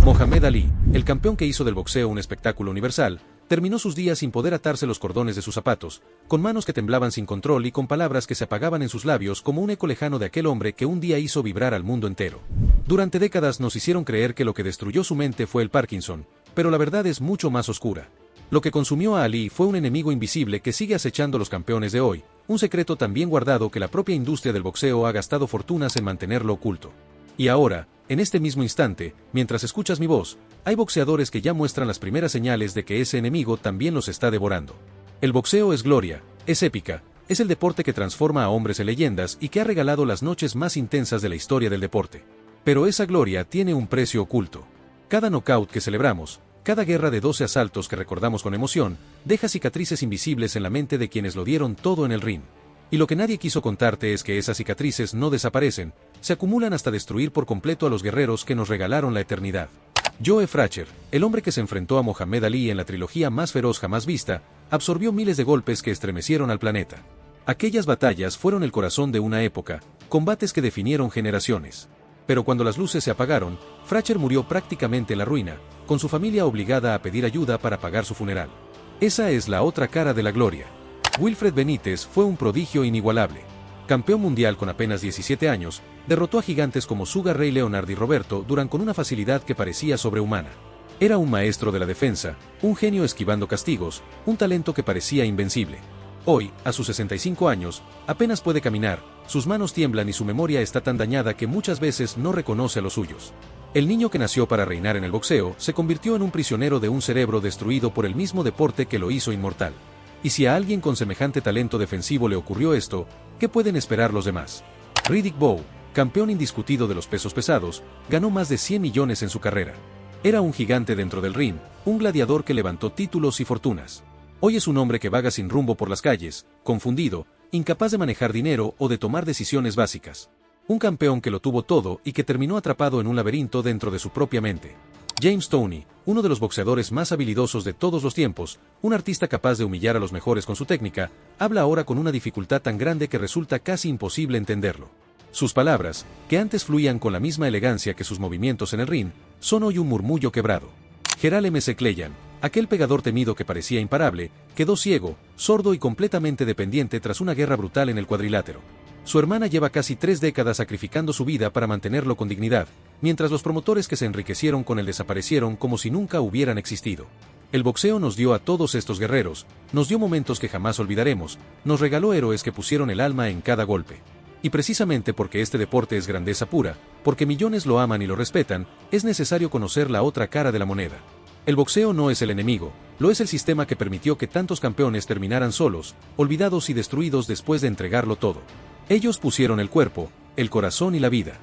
Mohamed Ali, el campeón que hizo del boxeo un espectáculo universal, terminó sus días sin poder atarse los cordones de sus zapatos, con manos que temblaban sin control y con palabras que se apagaban en sus labios como un eco lejano de aquel hombre que un día hizo vibrar al mundo entero. Durante décadas nos hicieron creer que lo que destruyó su mente fue el Parkinson, pero la verdad es mucho más oscura. Lo que consumió a Ali fue un enemigo invisible que sigue acechando a los campeones de hoy, un secreto tan bien guardado que la propia industria del boxeo ha gastado fortunas en mantenerlo oculto. Y ahora, en este mismo instante, mientras escuchas mi voz, hay boxeadores que ya muestran las primeras señales de que ese enemigo también los está devorando. El boxeo es gloria, es épica, es el deporte que transforma a hombres en leyendas y que ha regalado las noches más intensas de la historia del deporte. Pero esa gloria tiene un precio oculto. Cada knockout que celebramos, cada guerra de 12 asaltos que recordamos con emoción, deja cicatrices invisibles en la mente de quienes lo dieron todo en el ring. Y lo que nadie quiso contarte es que esas cicatrices no desaparecen, se acumulan hasta destruir por completo a los guerreros que nos regalaron la eternidad. Joe Frazier, el hombre que se enfrentó a Mohamed Ali en la trilogía más feroz jamás vista, absorbió miles de golpes que estremecieron al planeta. Aquellas batallas fueron el corazón de una época, combates que definieron generaciones. Pero cuando las luces se apagaron, Frazier murió prácticamente en la ruina, con su familia obligada a pedir ayuda para pagar su funeral. Esa es la otra cara de la gloria. Wilfred Benítez fue un prodigio inigualable. Campeón mundial con apenas 17 años, derrotó a gigantes como Sugar Ray Leonard y Roberto Durán con una facilidad que parecía sobrehumana. Era un maestro de la defensa, un genio esquivando castigos, un talento que parecía invencible. Hoy, a sus 65 años, apenas puede caminar, sus manos tiemblan y su memoria está tan dañada que muchas veces no reconoce a los suyos. El niño que nació para reinar en el boxeo se convirtió en un prisionero de un cerebro destruido por el mismo deporte que lo hizo inmortal. Y si a alguien con semejante talento defensivo le ocurrió esto, ¿qué pueden esperar los demás? Riddick Bowe, campeón indiscutido de los pesos pesados, ganó más de 100 millones en su carrera. Era un gigante dentro del ring, un gladiador que levantó títulos y fortunas. Hoy es un hombre que vaga sin rumbo por las calles, confundido, incapaz de manejar dinero o de tomar decisiones básicas. Un campeón que lo tuvo todo y que terminó atrapado en un laberinto dentro de su propia mente. James Toney, uno de los boxeadores más habilidosos de todos los tiempos, un artista capaz de humillar a los mejores con su técnica, habla ahora con una dificultad tan grande que resulta casi imposible entenderlo. Sus palabras, que antes fluían con la misma elegancia que sus movimientos en el ring, son hoy un murmullo quebrado. Gerald M. Cleyan, aquel pegador temido que parecía imparable, quedó ciego, sordo y completamente dependiente tras una guerra brutal en el cuadrilátero. Su hermana lleva casi 3 décadas sacrificando su vida para mantenerlo con dignidad, mientras los promotores que se enriquecieron con él desaparecieron como si nunca hubieran existido. El boxeo nos dio a todos estos guerreros, nos dio momentos que jamás olvidaremos, nos regaló héroes que pusieron el alma en cada golpe. Y precisamente porque este deporte es grandeza pura, porque millones lo aman y lo respetan, es necesario conocer la otra cara de la moneda. El boxeo no es el enemigo, lo es el sistema que permitió que tantos campeones terminaran solos, olvidados y destruidos después de entregarlo todo. Ellos pusieron el cuerpo, el corazón y la vida.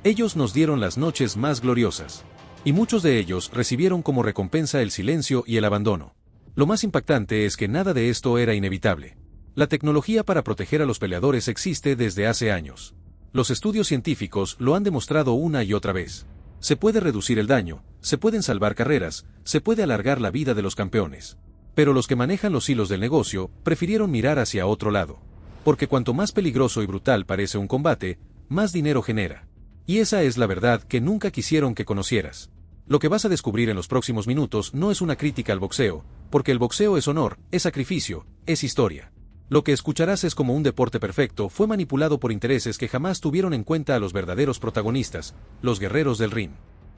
Ellos nos dieron las noches más gloriosas. Y muchos de ellos recibieron como recompensa el silencio y el abandono. Lo más impactante es que nada de esto era inevitable. La tecnología para proteger a los peleadores existe desde hace años. Los estudios científicos lo han demostrado una y otra vez. Se puede reducir el daño, se pueden salvar carreras, se puede alargar la vida de los campeones. Pero los que manejan los hilos del negocio prefirieron mirar hacia otro lado. Porque cuanto más peligroso y brutal parece un combate, más dinero genera. Y esa es la verdad que nunca quisieron que conocieras. Lo que vas a descubrir en los próximos minutos no es una crítica al boxeo, porque el boxeo es honor, es sacrificio, es historia. Lo que escucharás es como un deporte perfecto fue manipulado por intereses que jamás tuvieron en cuenta a los verdaderos protagonistas, los guerreros del ring.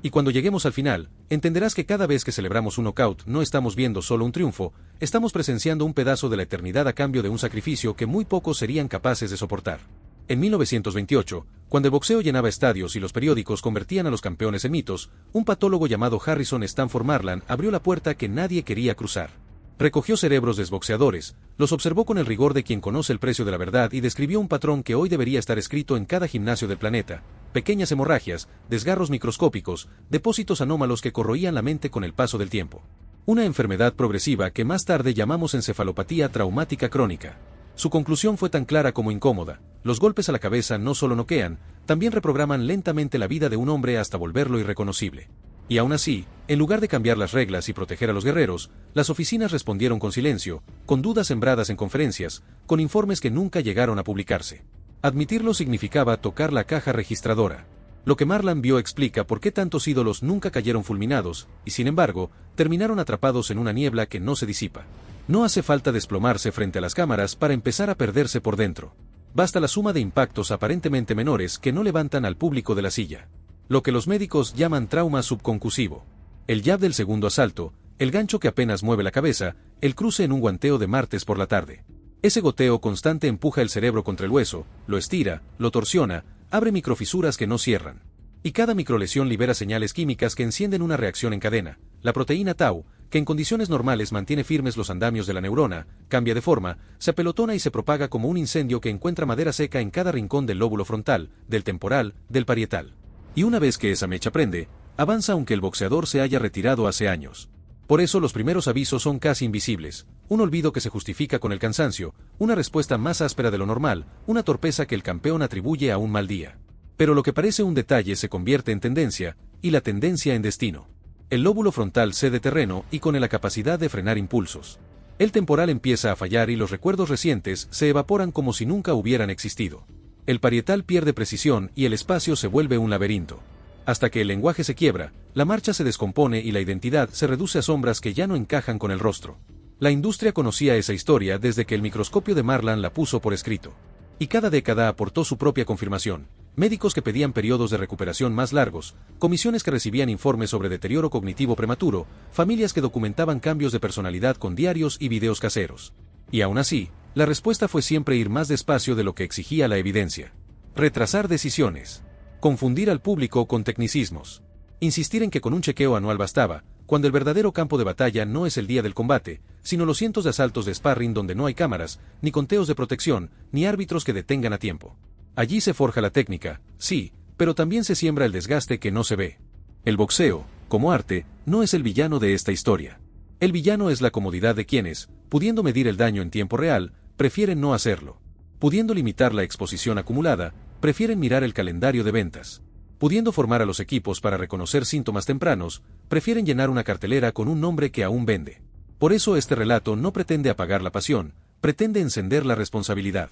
Y cuando lleguemos al final, entenderás que cada vez que celebramos un knockout no estamos viendo solo un triunfo, estamos presenciando un pedazo de la eternidad a cambio de un sacrificio que muy pocos serían capaces de soportar. En 1928, cuando el boxeo llenaba estadios y los periódicos convertían a los campeones en mitos, un patólogo llamado Harrison Stanford Marland abrió la puerta que nadie quería cruzar. Recogió cerebros de exboxeadores, los observó con el rigor de quien conoce el precio de la verdad y describió un patrón que hoy debería estar escrito en cada gimnasio del planeta: pequeñas hemorragias, desgarros microscópicos, depósitos anómalos que corroían la mente con el paso del tiempo. Una enfermedad progresiva que más tarde llamamos encefalopatía traumática crónica. Su conclusión fue tan clara como incómoda: los golpes a la cabeza no solo noquean, también reprograman lentamente la vida de un hombre hasta volverlo irreconocible. Y aún así, en lugar de cambiar las reglas y proteger a los guerreros, las oficinas respondieron con silencio, con dudas sembradas en conferencias, con informes que nunca llegaron a publicarse. Admitirlo significaba tocar la caja registradora. Lo que Marlan vio explica por qué tantos ídolos nunca cayeron fulminados, y sin embargo, terminaron atrapados en una niebla que no se disipa. No hace falta desplomarse frente a las cámaras para empezar a perderse por dentro. Basta la suma de impactos aparentemente menores que no levantan al público de la silla. Lo que los médicos llaman trauma subconcusivo. El jab del segundo asalto, el gancho que apenas mueve la cabeza, el cruce en un guanteo de martes por la tarde. Ese goteo constante empuja el cerebro contra el hueso, lo estira, lo torsiona, abre microfisuras que no cierran. Y cada microlesión libera señales químicas que encienden una reacción en cadena. La proteína tau, que en condiciones normales mantiene firmes los andamios de la neurona, cambia de forma, se apelotona y se propaga como un incendio que encuentra madera seca en cada rincón del lóbulo frontal, del temporal, del parietal. Y una vez que esa mecha prende, avanza aunque el boxeador se haya retirado hace años. Por eso los primeros avisos son casi invisibles, un olvido que se justifica con el cansancio, una respuesta más áspera de lo normal, una torpeza que el campeón atribuye a un mal día. Pero lo que parece un detalle se convierte en tendencia, y la tendencia en destino. El lóbulo frontal cede terreno y con la capacidad de frenar impulsos. El temporal empieza a fallar y los recuerdos recientes se evaporan como si nunca hubieran existido. El parietal pierde precisión y el espacio se vuelve un laberinto. Hasta que el lenguaje se quiebra, la marcha se descompone y la identidad se reduce a sombras que ya no encajan con el rostro. La industria conocía esa historia desde que el microscopio de Marlan la puso por escrito. Y cada década aportó su propia confirmación. Médicos que pedían periodos de recuperación más largos, comisiones que recibían informes sobre deterioro cognitivo prematuro, familias que documentaban cambios de personalidad con diarios y videos caseros. Y aún así, la respuesta fue siempre ir más despacio de lo que exigía la evidencia. Retrasar decisiones. Confundir al público con tecnicismos. Insistir en que con un chequeo anual bastaba, cuando el verdadero campo de batalla no es el día del combate, sino los cientos de asaltos de sparring donde no hay cámaras, ni conteos de protección, ni árbitros que detengan a tiempo. Allí se forja la técnica, sí, pero también se siembra el desgaste que no se ve. El boxeo, como arte, no es el villano de esta historia. El villano es la comodidad de quienes, pudiendo medir el daño en tiempo real, prefieren no hacerlo. Pudiendo limitar la exposición acumulada, prefieren mirar el calendario de ventas. Pudiendo formar a los equipos para reconocer síntomas tempranos, prefieren llenar una cartelera con un nombre que aún vende. Por eso este relato no pretende apagar la pasión, pretende encender la responsabilidad.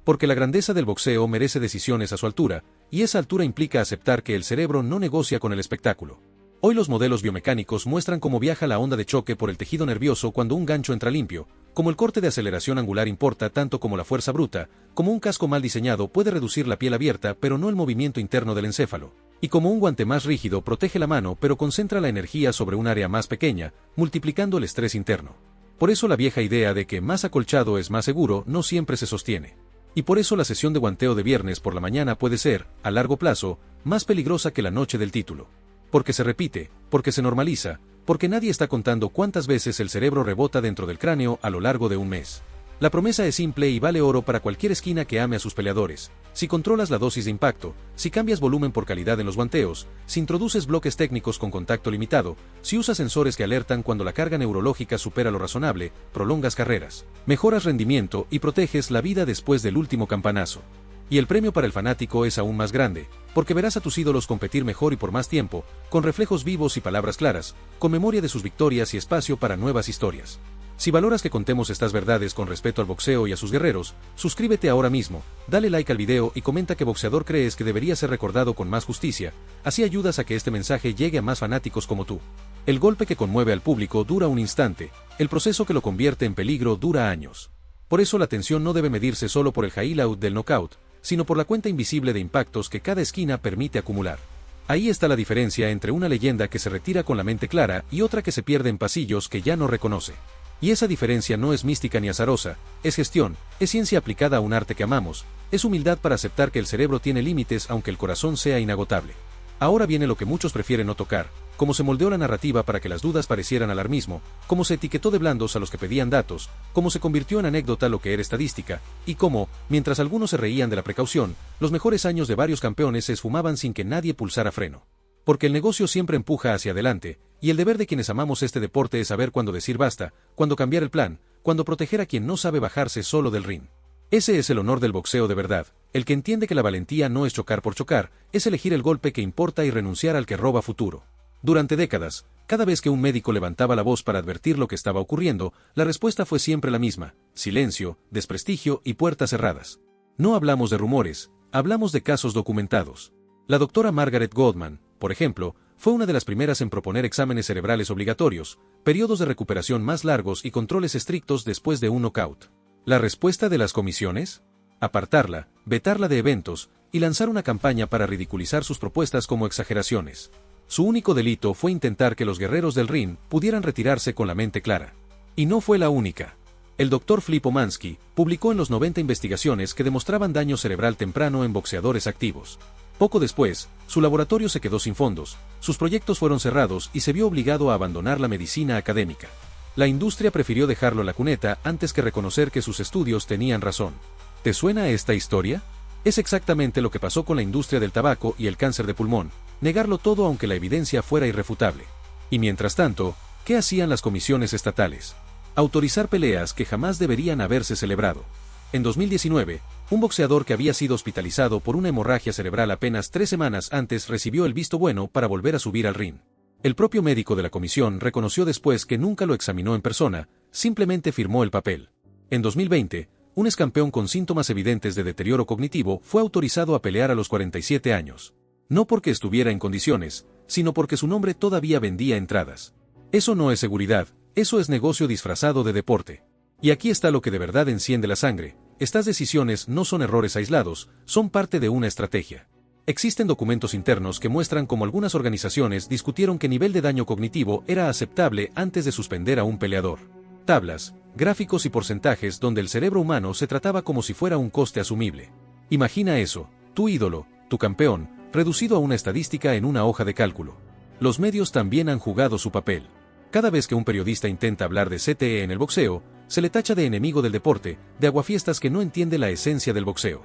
Porque la grandeza del boxeo merece decisiones a su altura, y esa altura implica aceptar que el cerebro no negocia con el espectáculo. Hoy los modelos biomecánicos muestran cómo viaja la onda de choque por el tejido nervioso cuando un gancho entra limpio, como el corte de aceleración angular importa tanto como la fuerza bruta, como un casco mal diseñado puede reducir la piel abierta pero no el movimiento interno del encéfalo, y como un guante más rígido protege la mano pero concentra la energía sobre un área más pequeña, multiplicando el estrés interno. Por eso la vieja idea de que más acolchado es más seguro no siempre se sostiene. Y por eso la sesión de guanteo de viernes por la mañana puede ser, a largo plazo, más peligrosa que la noche del título. Porque se repite, porque se normaliza, porque nadie está contando cuántas veces el cerebro rebota dentro del cráneo a lo largo de un mes. La promesa es simple y vale oro para cualquier esquina que ame a sus peleadores. Si controlas la dosis de impacto, si cambias volumen por calidad en los guanteos, si introduces bloques técnicos con contacto limitado, si usas sensores que alertan cuando la carga neurológica supera lo razonable, prolongas carreras, mejoras rendimiento y proteges la vida después del último campanazo. Y el premio para el fanático es aún más grande, porque verás a tus ídolos competir mejor y por más tiempo, con reflejos vivos y palabras claras, con memoria de sus victorias y espacio para nuevas historias. Si valoras que contemos estas verdades con respeto al boxeo y a sus guerreros, suscríbete ahora mismo, dale like al video y comenta qué boxeador crees que debería ser recordado con más justicia, así ayudas a que este mensaje llegue a más fanáticos como tú. El golpe que conmueve al público dura un instante, el proceso que lo convierte en peligro dura años. Por eso la tensión no debe medirse solo por el highlight del knockout, sino por la cuenta invisible de impactos que cada esquina permite acumular. Ahí está la diferencia entre una leyenda que se retira con la mente clara y otra que se pierde en pasillos que ya no reconoce. Y esa diferencia no es mística ni azarosa, es gestión, es ciencia aplicada a un arte que amamos, es humildad para aceptar que el cerebro tiene límites aunque el corazón sea inagotable. Ahora viene lo que muchos prefieren no tocar, cómo se moldeó la narrativa para que las dudas parecieran alarmismo, cómo se etiquetó de blandos a los que pedían datos, cómo se convirtió en anécdota lo que era estadística, y cómo, mientras algunos se reían de la precaución, los mejores años de varios campeones se esfumaban sin que nadie pulsara freno. Porque el negocio siempre empuja hacia adelante, y el deber de quienes amamos este deporte es saber cuándo decir basta, cuándo cambiar el plan, cuándo proteger a quien no sabe bajarse solo del ring. Ese es el honor del boxeo de verdad, el que entiende que la valentía no es chocar por chocar, es elegir el golpe que importa y renunciar al que roba futuro. Durante décadas, cada vez que un médico levantaba la voz para advertir lo que estaba ocurriendo, la respuesta fue siempre la misma: silencio, desprestigio y puertas cerradas. No hablamos de rumores, hablamos de casos documentados. La doctora Margaret Goldman, por ejemplo, fue una de las primeras en proponer exámenes cerebrales obligatorios, periodos de recuperación más largos y controles estrictos después de un knockout. ¿La respuesta de las comisiones? Apartarla, vetarla de eventos, y lanzar una campaña para ridiculizar sus propuestas como exageraciones. Su único delito fue intentar que los guerreros del ring pudieran retirarse con la mente clara. Y no fue la única. El Dr. Flip Omansky publicó en los 90 investigaciones que demostraban daño cerebral temprano en boxeadores activos. Poco después, su laboratorio se quedó sin fondos, sus proyectos fueron cerrados y se vio obligado a abandonar la medicina académica. La industria prefirió dejarlo a la cuneta antes que reconocer que sus estudios tenían razón. ¿Te suena esta historia? Es exactamente lo que pasó con la industria del tabaco y el cáncer de pulmón, negarlo todo aunque la evidencia fuera irrefutable. Y mientras tanto, ¿qué hacían las comisiones estatales? Autorizar peleas que jamás deberían haberse celebrado. En 2019, un boxeador que había sido hospitalizado por una hemorragia cerebral apenas 3 semanas antes recibió el visto bueno para volver a subir al ring. El propio médico de la comisión reconoció después que nunca lo examinó en persona, simplemente firmó el papel. En 2020, un excampeón con síntomas evidentes de deterioro cognitivo fue autorizado a pelear a los 47 años. No porque estuviera en condiciones, sino porque su nombre todavía vendía entradas. Eso no es seguridad, eso es negocio disfrazado de deporte. Y aquí está lo que de verdad enciende la sangre: estas decisiones no son errores aislados, son parte de una estrategia. Existen documentos internos que muestran cómo algunas organizaciones discutieron qué nivel de daño cognitivo era aceptable antes de suspender a un peleador. Tablas, gráficos y porcentajes donde el cerebro humano se trataba como si fuera un coste asumible. Imagina eso, tu ídolo, tu campeón, reducido a una estadística en una hoja de cálculo. Los medios también han jugado su papel. Cada vez que un periodista intenta hablar de CTE en el boxeo, se le tacha de enemigo del deporte, de aguafiestas que no entiende la esencia del boxeo.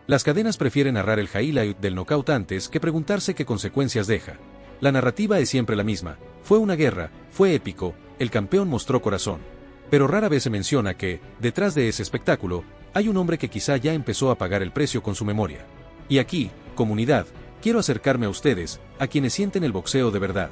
Las cadenas prefieren narrar el highlight del knockout antes que preguntarse qué consecuencias deja. La narrativa es siempre la misma: fue una guerra, fue épico, el campeón mostró corazón. Pero rara vez se menciona que, detrás de ese espectáculo, hay un hombre que quizá ya empezó a pagar el precio con su memoria. Y aquí, comunidad, quiero acercarme a ustedes, a quienes sienten el boxeo de verdad.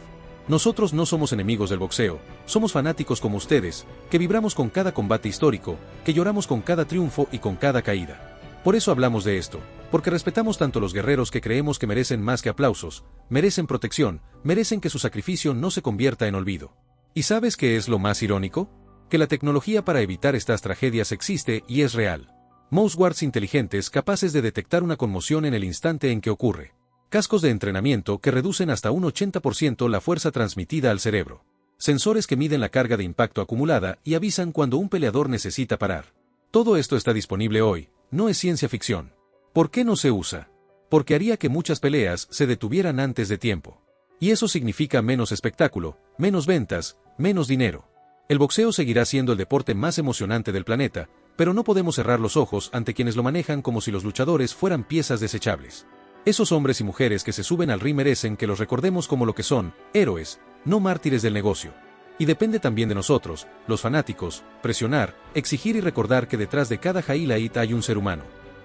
Nosotros no somos enemigos del boxeo, somos fanáticos como ustedes, que vibramos con cada combate histórico, que lloramos con cada triunfo y con cada caída. Por eso hablamos de esto, porque respetamos tanto a los guerreros que creemos que merecen más que aplausos, merecen protección, merecen que su sacrificio no se convierta en olvido. ¿Y sabes qué es lo más irónico? Que la tecnología para evitar estas tragedias existe y es real. Mouse guards inteligentes capaces de detectar una conmoción en el instante en que ocurre. Cascos de entrenamiento que reducen hasta un 80% la fuerza transmitida al cerebro. Sensores que miden la carga de impacto acumulada y avisan cuando un peleador necesita parar. Todo esto está disponible hoy, no es ciencia ficción. ¿Por qué no se usa? Porque haría que muchas peleas se detuvieran antes de tiempo. Y eso significa menos espectáculo, menos ventas, menos dinero. El boxeo seguirá siendo el deporte más emocionante del planeta, pero no podemos cerrar los ojos ante quienes lo manejan como si los luchadores fueran piezas desechables. Esos hombres y mujeres que se suben al ring merecen que los recordemos como lo que son, héroes, no mártires del negocio. Y depende también de nosotros, los fanáticos, presionar, exigir y recordar que detrás de cada highlight hay un ser humano.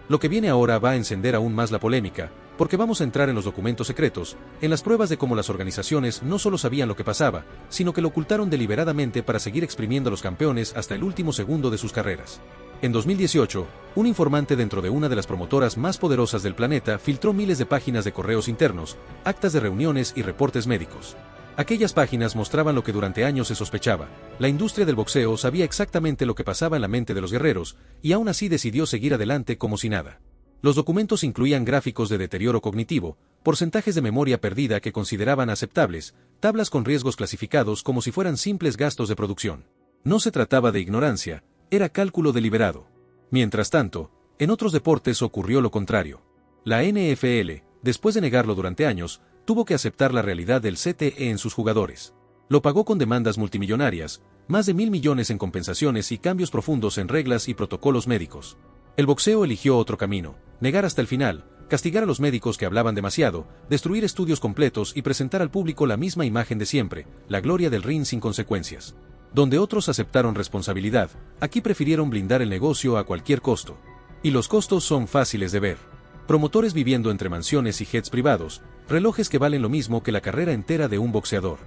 Lo que viene ahora va a encender aún más la polémica, porque vamos a entrar en los documentos secretos, en las pruebas de cómo las organizaciones no solo sabían lo que pasaba, sino que lo ocultaron deliberadamente para seguir exprimiendo a los campeones hasta el último segundo de sus carreras. En 2018, un informante dentro de una de las promotoras más poderosas del planeta filtró miles de páginas de correos internos, actas de reuniones y reportes médicos. Aquellas páginas mostraban lo que durante años se sospechaba: la industria del boxeo sabía exactamente lo que pasaba en la mente de los guerreros, y aún así decidió seguir adelante como si nada. Los documentos incluían gráficos de deterioro cognitivo, porcentajes de memoria perdida que consideraban aceptables, tablas con riesgos clasificados como si fueran simples gastos de producción. No se trataba de ignorancia, era cálculo deliberado. Mientras tanto, en otros deportes ocurrió lo contrario. La NFL, después de negarlo durante años, tuvo que aceptar la realidad del CTE en sus jugadores. Lo pagó con demandas multimillonarias, más de 1.000 millones en compensaciones y cambios profundos en reglas y protocolos médicos. El boxeo eligió otro camino: negar hasta el final, castigar a los médicos que hablaban demasiado, destruir estudios completos y presentar al público la misma imagen de siempre, la gloria del ring sin consecuencias. Donde otros aceptaron responsabilidad, aquí prefirieron blindar el negocio a cualquier costo. Y los costos son fáciles de ver. Promotores viviendo entre mansiones y jets privados, relojes que valen lo mismo que la carrera entera de un boxeador.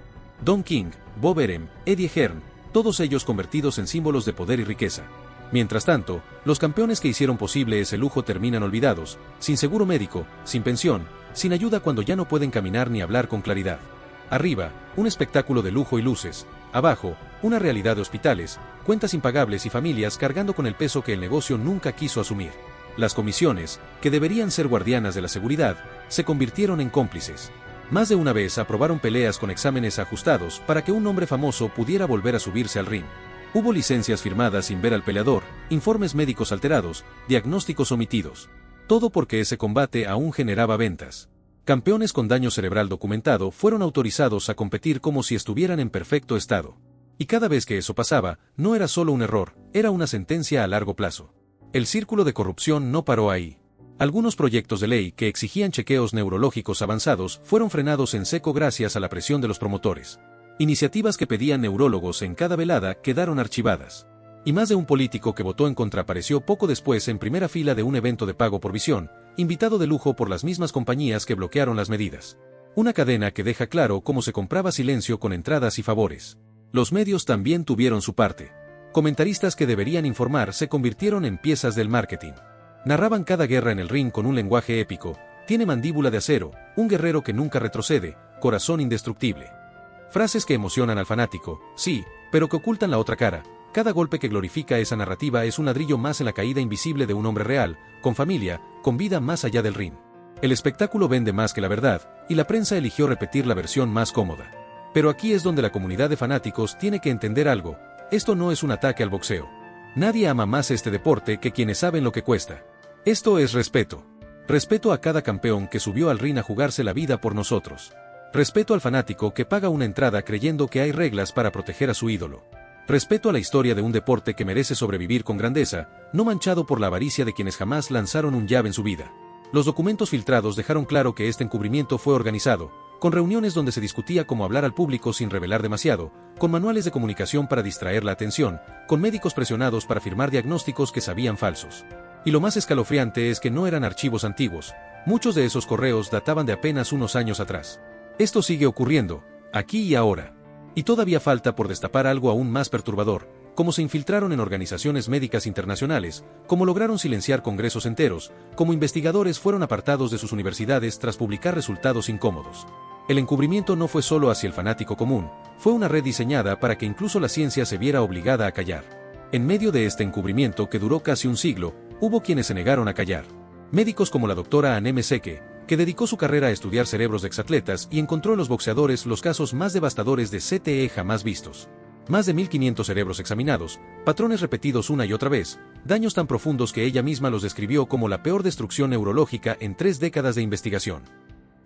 Don King, Bob Arum, Eddie Hearn, todos ellos convertidos en símbolos de poder y riqueza. Mientras tanto, los campeones que hicieron posible ese lujo terminan olvidados, sin seguro médico, sin pensión, sin ayuda cuando ya no pueden caminar ni hablar con claridad. Arriba, un espectáculo de lujo y luces. Abajo, una realidad de hospitales, cuentas impagables y familias cargando con el peso que el negocio nunca quiso asumir. Las comisiones, que deberían ser guardianas de la seguridad, se convirtieron en cómplices. Más de una vez aprobaron peleas con exámenes ajustados para que un hombre famoso pudiera volver a subirse al ring. Hubo licencias firmadas sin ver al peleador, informes médicos alterados, diagnósticos omitidos. Todo porque ese combate aún generaba ventas. Campeones con daño cerebral documentado fueron autorizados a competir como si estuvieran en perfecto estado. Y cada vez que eso pasaba, no era solo un error, era una sentencia a largo plazo. El círculo de corrupción no paró ahí. Algunos proyectos de ley que exigían chequeos neurológicos avanzados fueron frenados en seco gracias a la presión de los promotores. Iniciativas que pedían neurólogos en cada velada quedaron archivadas. Y más de un político que votó en contra apareció poco después en primera fila de un evento de pago por visión, invitado de lujo por las mismas compañías que bloquearon las medidas. Una cadena que deja claro cómo se compraba silencio con entradas y favores. Los medios también tuvieron su parte. Comentaristas que deberían informar se convirtieron en piezas del marketing. Narraban cada guerra en el ring con un lenguaje épico. Tiene mandíbula de acero, un guerrero que nunca retrocede, corazón indestructible. Frases que emocionan al fanático, sí, pero que ocultan la otra cara. Cada golpe que glorifica esa narrativa es un ladrillo más en la caída invisible de un hombre real, con familia, con vida más allá del ring. El espectáculo vende más que la verdad, y la prensa eligió repetir la versión más cómoda. Pero aquí es donde la comunidad de fanáticos tiene que entender algo: esto no es un ataque al boxeo. Nadie ama más este deporte que quienes saben lo que cuesta. Esto es respeto. Respeto a cada campeón que subió al ring a jugarse la vida por nosotros. Respeto al fanático que paga una entrada creyendo que hay reglas para proteger a su ídolo. Respeto a la historia de un deporte que merece sobrevivir con grandeza, no manchado por la avaricia de quienes jamás lanzaron un jab en su vida. Los documentos filtrados dejaron claro que este encubrimiento fue organizado, con reuniones donde se discutía cómo hablar al público sin revelar demasiado, con manuales de comunicación para distraer la atención, con médicos presionados para firmar diagnósticos que sabían falsos. Y lo más escalofriante es que no eran archivos antiguos, muchos de esos correos databan de apenas unos años atrás. Esto sigue ocurriendo, aquí y ahora. Y todavía falta por destapar algo aún más perturbador: cómo se infiltraron en organizaciones médicas internacionales, cómo lograron silenciar congresos enteros, cómo investigadores fueron apartados de sus universidades tras publicar resultados incómodos. El encubrimiento no fue solo hacia el fanático común, fue una red diseñada para que incluso la ciencia se viera obligada a callar. En medio de este encubrimiento que duró casi un siglo, hubo quienes se negaron a callar. Médicos como la doctora Anne Meseke, que dedicó su carrera a estudiar cerebros de exatletas y encontró en los boxeadores los casos más devastadores de CTE jamás vistos. Más de 1500 cerebros examinados, patrones repetidos una y otra vez, daños tan profundos que ella misma los describió como la peor destrucción neurológica en 3 décadas de investigación.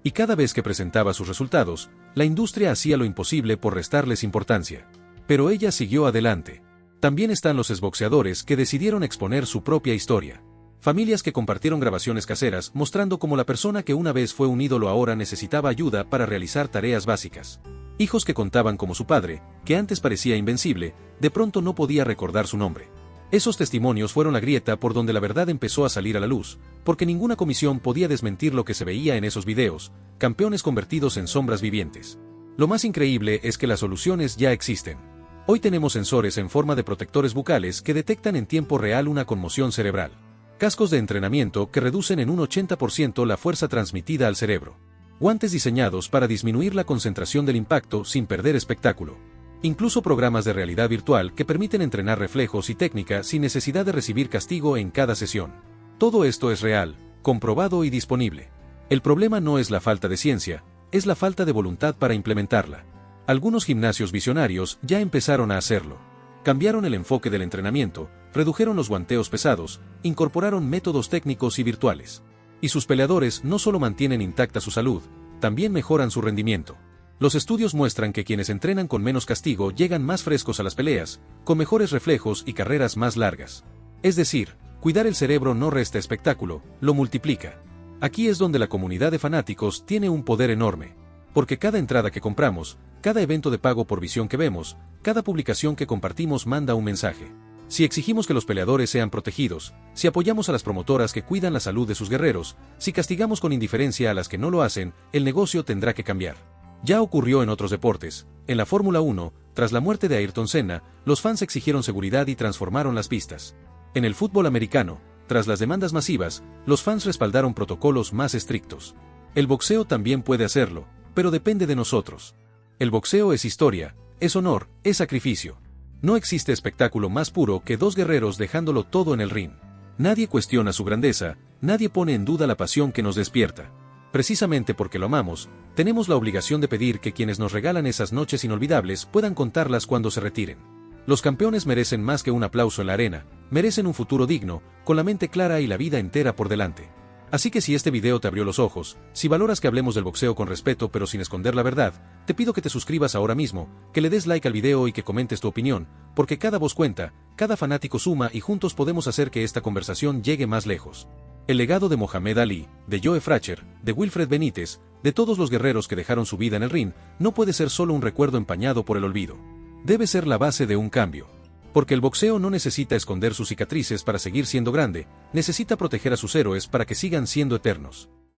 Y cada vez que presentaba sus resultados, la industria hacía lo imposible por restarles importancia. Pero ella siguió adelante. También están los exboxeadores que decidieron exponer su propia historia. Familias que compartieron grabaciones caseras mostrando cómo la persona que una vez fue un ídolo ahora necesitaba ayuda para realizar tareas básicas. Hijos que contaban cómo su padre, que antes parecía invencible, de pronto no podía recordar su nombre. Esos testimonios fueron la grieta por donde la verdad empezó a salir a la luz, porque ninguna comisión podía desmentir lo que se veía en esos videos: campeones convertidos en sombras vivientes. Lo más increíble es que las soluciones ya existen. Hoy tenemos sensores en forma de protectores bucales que detectan en tiempo real una conmoción cerebral. Cascos de entrenamiento que reducen en un 80% la fuerza transmitida al cerebro. Guantes diseñados para disminuir la concentración del impacto sin perder espectáculo. Incluso programas de realidad virtual que permiten entrenar reflejos y técnica sin necesidad de recibir castigo en cada sesión. Todo esto es real, comprobado y disponible. El problema no es la falta de ciencia, es la falta de voluntad para implementarla. Algunos gimnasios visionarios ya empezaron a hacerlo. Cambiaron el enfoque del entrenamiento, redujeron los guanteos pesados, incorporaron métodos técnicos y virtuales. Y sus peleadores no solo mantienen intacta su salud, también mejoran su rendimiento. Los estudios muestran que quienes entrenan con menos castigo llegan más frescos a las peleas, con mejores reflejos y carreras más largas. Es decir, cuidar el cerebro no resta espectáculo, lo multiplica. Aquí es donde la comunidad de fanáticos tiene un poder enorme. Porque cada entrada que compramos, cada evento de pago por visión que vemos, cada publicación que compartimos manda un mensaje. Si exigimos que los peleadores sean protegidos, si apoyamos a las promotoras que cuidan la salud de sus guerreros, si castigamos con indiferencia a las que no lo hacen, el negocio tendrá que cambiar. Ya ocurrió en otros deportes. En la Fórmula 1, tras la muerte de Ayrton Senna, los fans exigieron seguridad y transformaron las pistas. En el fútbol americano, tras las demandas masivas, los fans respaldaron protocolos más estrictos. El boxeo también puede hacerlo, pero depende de nosotros. El boxeo es historia, es honor, es sacrificio. No existe espectáculo más puro que dos guerreros dejándolo todo en el ring. Nadie cuestiona su grandeza, nadie pone en duda la pasión que nos despierta. Precisamente porque lo amamos, tenemos la obligación de pedir que quienes nos regalan esas noches inolvidables puedan contarlas cuando se retiren. Los campeones merecen más que un aplauso en la arena, merecen un futuro digno, con la mente clara y la vida entera por delante. Así que si este video te abrió los ojos, si valoras que hablemos del boxeo con respeto pero sin esconder la verdad, te pido que te suscribas ahora mismo, que le des like al video y que comentes tu opinión, porque cada voz cuenta, cada fanático suma y juntos podemos hacer que esta conversación llegue más lejos. El legado de Mohamed Ali, de Joe Frazier, de Wilfred Benítez, de todos los guerreros que dejaron su vida en el ring, no puede ser solo un recuerdo empañado por el olvido. Debe ser la base de un cambio. Porque el boxeo no necesita esconder sus cicatrices para seguir siendo grande, necesita proteger a sus héroes para que sigan siendo eternos.